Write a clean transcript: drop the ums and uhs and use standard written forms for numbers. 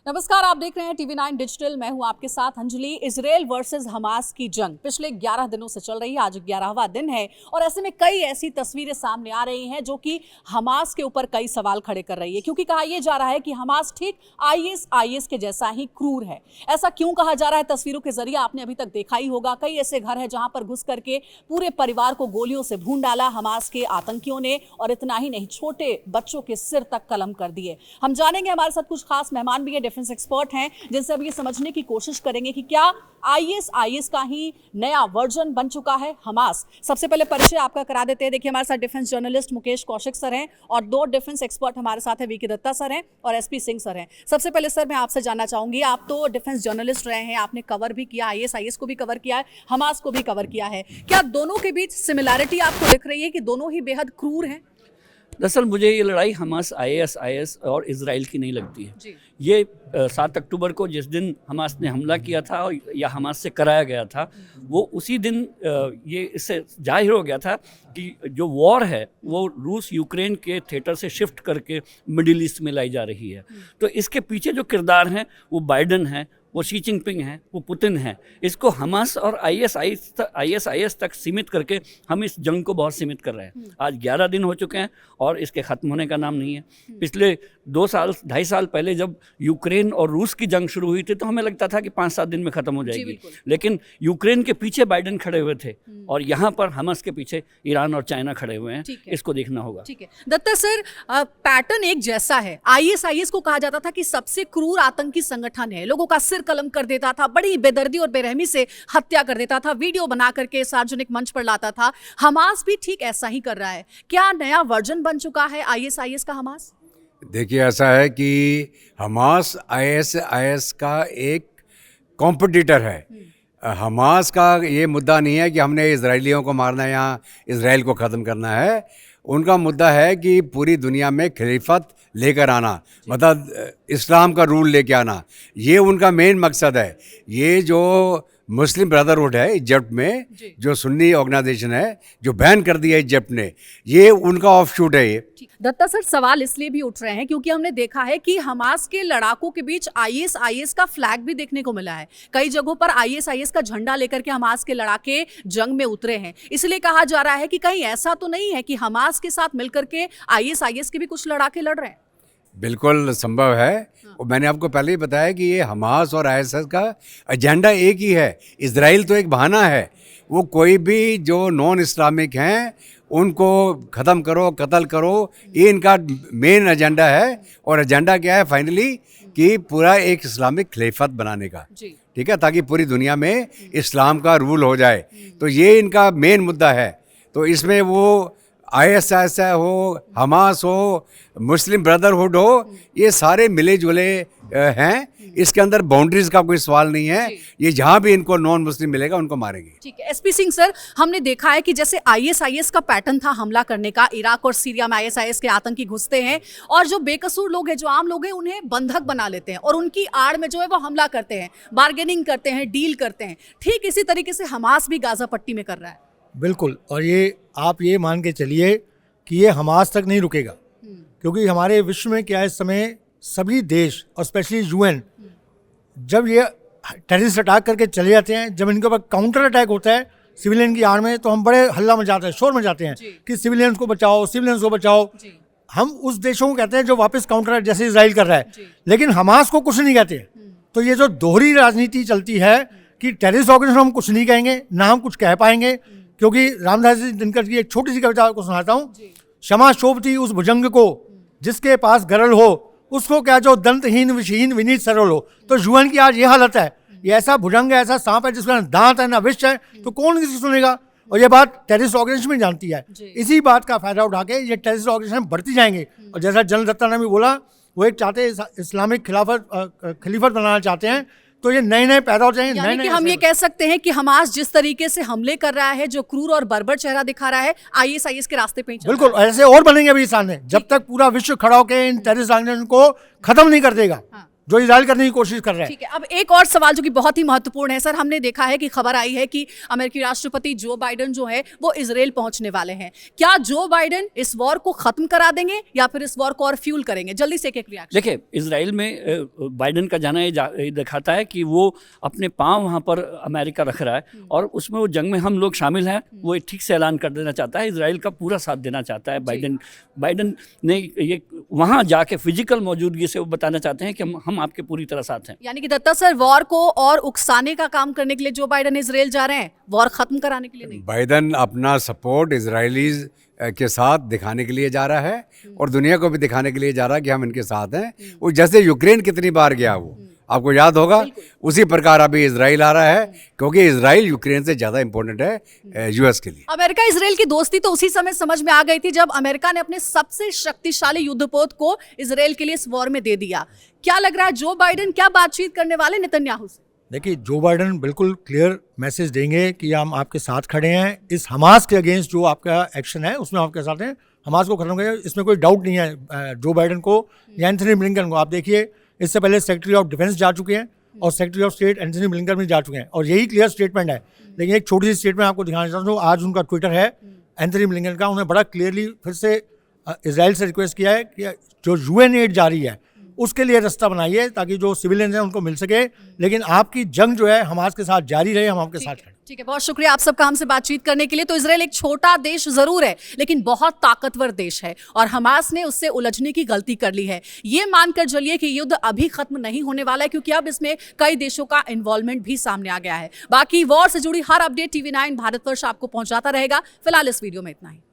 नमस्कार, आप देख रहे हैं TV9 डिजिटल। मैं हूं आपके साथ अंजलि। इजराइल वर्सेस हमास की जंग पिछले 11 दिनों से चल रही है। आज 11वां दिन है और ऐसे में कई ऐसी तस्वीरें सामने आ रही हैं जो कि हमास के ऊपर कई सवाल खड़े कर रही है, क्योंकि कहा यह जा रहा है कि हमास ठीक आईएस के जैसा ही क्रूर है। ऐसा क्यों कहा जा रहा है? तस्वीरों के जरिए आपने अभी तक देखा ही होगा, कई ऐसे घर है जहां पर घुस करके पूरे परिवार को गोलियों से भून डाला हमास के आतंकियों ने, और इतना ही नहीं, छोटे बच्चों के सिर तक कलम कर दिए। हम जानेंगे, हमारे साथ कुछ खास मेहमान भी है, डिफेंस एक्सपर्ट हैं, जिनसे अब ये समझने की कोशिश करेंगे कि क्या आईएस का ही नया वर्जन बन चुका है हमास। सबसे पहले परिचय आपका करा देते हैं। देखिए, हमारे साथ defence journalist Mukesh Kaushik sir हैं और दो डिफेंस एक्सपर्ट हमारे साथ हैं, वीके दत्ता सर हैं और एसपी सिंह सर हैं। सबसे पहले सर, मैं आपसे जानना चाहूंगी, आप तो डिफेंस जर्नलिस्ट रहे हैं, आपने कवर भी किया, आईएस को भी कवर किया है, हमास को भी कवर किया है। क्या दोनों के बीच सिमिलैरिटी आपको दिख रही है कि दोनों ही बेहद क्रूर हैं? दरअसल मुझे ये लड़ाई हमास आईएस और इजराइल की नहीं लगती है जी। ये 7 अक्टूबर को जिस दिन हमास ने हमला किया था या हमास से कराया गया था, वो उसी दिन ये इससे जाहिर हो गया था कि जो वॉर है वो रूस यूक्रेन के थिएटर से शिफ्ट करके मिडिल ईस्ट में लाई जा रही है। तो इसके पीछे जो किरदार हैं वो बाइडन है, वो शी जिनपिंग है, वो पुतिन है। इसको हमास और आईएस तक सीमित करके हम इस जंग को बहुत सीमित कर रहे हैं। आज 11 दिन हो चुके हैं और इसके ख़त्म होने का नाम नहीं है। पिछले 2-2.5 साल पहले जब यूक्रेन और रूस की जंग शुरू हुई थी तो हमें लगता था कि 5-7 दिन में ख़त्म हो जाएगी, लेकिन यूक्रेन के पीछे बाइडन खड़े हुए थे और यहाँ पर हमास के पीछे ईरान और चाइना खड़े हुए हैं। इसको देखना होगा। ठीक है दत्ता सर, पैटर्न एक जैसा है। आईएस को कहा जाता था कि सबसे क्रूर आतंकी संगठन है, लोगों का सिर कलम कर देता था, बड़ी बेदर्दी और बेरहमी से हत्या कर देता था, वीडियो बना करके सार्वजनिक मंच पर लाता था। हमास भी ठीक ऐसा ही कर रहा है। क्या नया वर्जन बन चुका है आईएस का हमास? देखिए, ऐसा है कि हमास आईएस का एक कॉम्पिटिटर है। हमास का ये मुद्दा नहीं है कि हमने इजरायलियों को मारना है या इजराइल को ख़त्म करना है। उनका मुद्दा है कि पूरी दुनिया में खिलाफत लेकर आना, मतलब इस्लाम का रूल लेके आना। ये उनका मेन मकसद है। ये जो मुस्लिम ब्रदरहुड है इजिप्ट में, जो सुन्नी ऑर्गेनाइजेशन है, जो बैन कर दिया इजिप्ट ने, ये उनका ऑफशूट है। ये दत्ता सर, सवाल इसलिए भी उठ रहे हैं क्योंकि हमने देखा है कि हमास के लड़ाकों के बीच आईएस का फ्लैग भी देखने को मिला है। कई जगहों पर आईएस का झंडा लेकर के हमास के लड़ाके जंग में उतरे हैं। इसलिए कहा जा रहा है कि कहीं ऐसा तो नहीं है कि हमास के साथ मिलकर के आईएस के भी कुछ लड़ाके लड़ रहे हैं? बिल्कुल संभव है। और मैंने आपको पहले ही बताया कि ये हमास और आईएस का एजेंडा एक ही है। इजराइल तो एक बहाना है। वो कोई भी जो नॉन इस्लामिक हैं उनको ख़त्म करो, कत्ल करो, ये इनका मेन एजेंडा है। और एजेंडा क्या है फाइनली? कि पूरा एक इस्लामिक खिलाफत बनाने का, ठीक है, ताकि पूरी दुनिया में इस्लाम का रूल हो जाए। तो ये इनका मेन मुद्दा है। तो इसमें वो आईएस हो, हमास हो, मुस्लिम ब्रदरहुड हो, ये सारे मिले जुले हैं। इसके अंदर बाउंड्रीज का कोई सवाल नहीं है। ये जहां भी इनको नॉन मुस्लिम मिलेगा उनको मारेंगे। ठीक है एसपी सिंह सर, हमने देखा है कि जैसे आईएस का पैटर्न था हमला करने का, इराक और सीरिया में आईएस के आतंकी घुसते हैं और जो बेकसूर लोग हैं, जो आम लोग हैं, उन्हें बंधक बना लेते हैं और उनकी आड़ में जो है वो हमला करते हैं, बार्गेनिंग करते हैं, डील करते हैं। ठीक इसी तरीके से हमास भी गाजा पट्टी में कर रहा है। बिल्कुल। और ये आप ये मान के चलिए कि ये हमास तक नहीं रुकेगा, क्योंकि हमारे विश्व में क्या है, इस समय सभी देश और स्पेशली यूएन जब ये टेररिस्ट अटैक करके चले जाते हैं, जब इनके ऊपर काउंटर अटैक होता है सिविलियन की आड़ में, तो हम बड़े हल्ला मचाते हैं, शोर मचाते हैं कि सिविलियंस को बचाओ, सिविलियंस को बचाओ। हम उस देशों को कहते हैं जो वापस काउंटर अटैक, जैसे इजराइल कर रहा है, लेकिन हमास को कुछ नहीं कहते। तो ये जो दोहरी राजनीति चलती है कि टेररिस्ट ऑर्गेनाइजेशन हम कुछ नहीं कहेंगे, ना हम कुछ कह पाएंगे, क्योंकि रामदास जी दिनकर की एक छोटी सी कविता को सुनाता हूँ। क्षमा शोभती उस भुजंग को जिसके पास गरल हो, उसको क्या जो दंतहीन विषहीन विनीत सरल हो। तो यूएन की आज ये हालत है। ये ऐसा भुजंग है, ऐसा सांप है जिसका दांत है ना विष है, तो कौन किसी सुनेगा? और ये बात टेररिस्ट ऑर्गेनाइजेशन में जानती है। इसी बात का फायदा उठा के ये टेररिस्ट ऑर्गेनाइजेशन बढ़ती जाएंगे। और जैसा जनरल दत्ता ने भी बोला, वो एक चाहते इस्लामिक खिलाफत बनाना चाहते हैं। तो ये नए पैदा हो जाएंगे। यानी कि हम ये कह सकते हैं कि हमास जिस तरीके से हमले कर रहा है, जो क्रूर और बर्बर चेहरा दिखा रहा है, आईएस के रास्ते पे ही चल रहा है। बिल्कुल, ऐसे और बनेंगे अभी सामने, जब तक पूरा विश्व खड़ा होकर इन टेररिस्ट ऑर्गेनाइजेशन को खत्म नहीं कर देगा। जो इजराइल करने की कोशिश कर रहा है। ठीक है, अब एक और सवाल जो कि बहुत ही महत्वपूर्ण है सर, हमने देखा है कि खबर आई है कि अमेरिकी राष्ट्रपति जो बाइडेन जो है वो इजराइल पहुंचने वाले हैं। क्या जो बाइडेन इस वॉर को खत्म करा देंगे या फिर इस वॉर को और फ्यूल करेंगे? जल्दी से एक रिएक्शन। देखिए, इजराइल में बाइडेन का जाना ये दिखाता है कि वो अपने पाँव वहाँ पर अमेरिका रख रहा है और उसमें वो जंग में हम लोग शामिल हैं, वो ठीक से ऐलान कर देना चाहता है, इजराइल का पूरा साथ देना चाहता है। बाइडेन ने ये वहाँ जाके फिजिकल मौजूदगी से वो बताना चाहते हैं कि हम आपके पूरी तरह साथ हैं। यानी कि दत्ता सर, वॉर को और उकसाने का काम करने के लिए जो बाइडेन इजराइल जा रहे हैं, वॉर खत्म कराने के लिए नहीं। बाइडेन अपना सपोर्ट इजरायलीज के साथ दिखाने के लिए जा रहा है और दुनिया को भी दिखाने के लिए जा रहा है कि हम इनके साथ हैं। वो जैसे यूक्रेन कितनी बार गया, वो आपको याद होगा, उसी प्रकार अभी इजराइल आ रहा है, क्योंकि इजराइल यूक्रेन से ज़्यादा इंपॉर्टेंट है यूएस के लिए। अमेरिका इजराइल की दोस्ती तो उसी समय समझ में आ गई थी जब अमेरिका ने अपने सबसे शक्तिशाली युद्धपोत को इजराइल के लिए इस वॉर में दे दिया। क्या लग रहा है जो बाइडेन क्या बातचीत करने वाले नेतन्याहू से? देखिए, जो बाइडेन बिल्कुल क्लियर मैसेज देंगे कि हम आपके साथ खड़े हैं, इस हमास के अगेंस्ट जो आपका एक्शन है उसमें आपके साथ हैं, हमास को खत्म करेंगे, इसमें कोई डाउट नहीं है। जो बाइडेन को या एंथनी ब्लिंकन को आप देखिए, इससे पहले सेक्रेटरी ऑफ डिफेंस जा चुके हैं और secretary of state Anthony Blinken भी जा चुके हैं और यही क्लियर स्टेटमेंट है। लेकिन एक छोटी सी स्टेटमेंट आपको दिखाना चाहता हूँ, आज उनका ट्विटर है एंथनी ब्लिंकन का, उन्होंने बड़ा क्लियरली फिर से इजराइल से रिक्वेस्ट किया है कि जो यूएन एड जारी है उसके लिए रास्ता बनाइए ताकि जो सिविलियंस हैं उनको मिल सके, लेकिन आपकी जंग जो है हमास के साथ जारी रहे, हम आपके साथ हैं। ठीक है, बहुत शुक्रिया आप सबका हमसे बातचीत करने के लिए। तो इजराइल एक छोटा देश जरूर है लेकिन बहुत ताकतवर देश है और हमास ने उससे उलझने की गलती कर ली है। ये मानकर चलिए कि युद्ध अभी खत्म नहीं होने वाला है, क्योंकि अब इसमें कई देशों का इन्वॉल्वमेंट भी सामने आ गया है। बाकी वॉर से जुड़ी हर अपडेट TV9 भारतवर्ष आपको पहुंचाता रहेगा। फिलहाल इस वीडियो में इतना ही।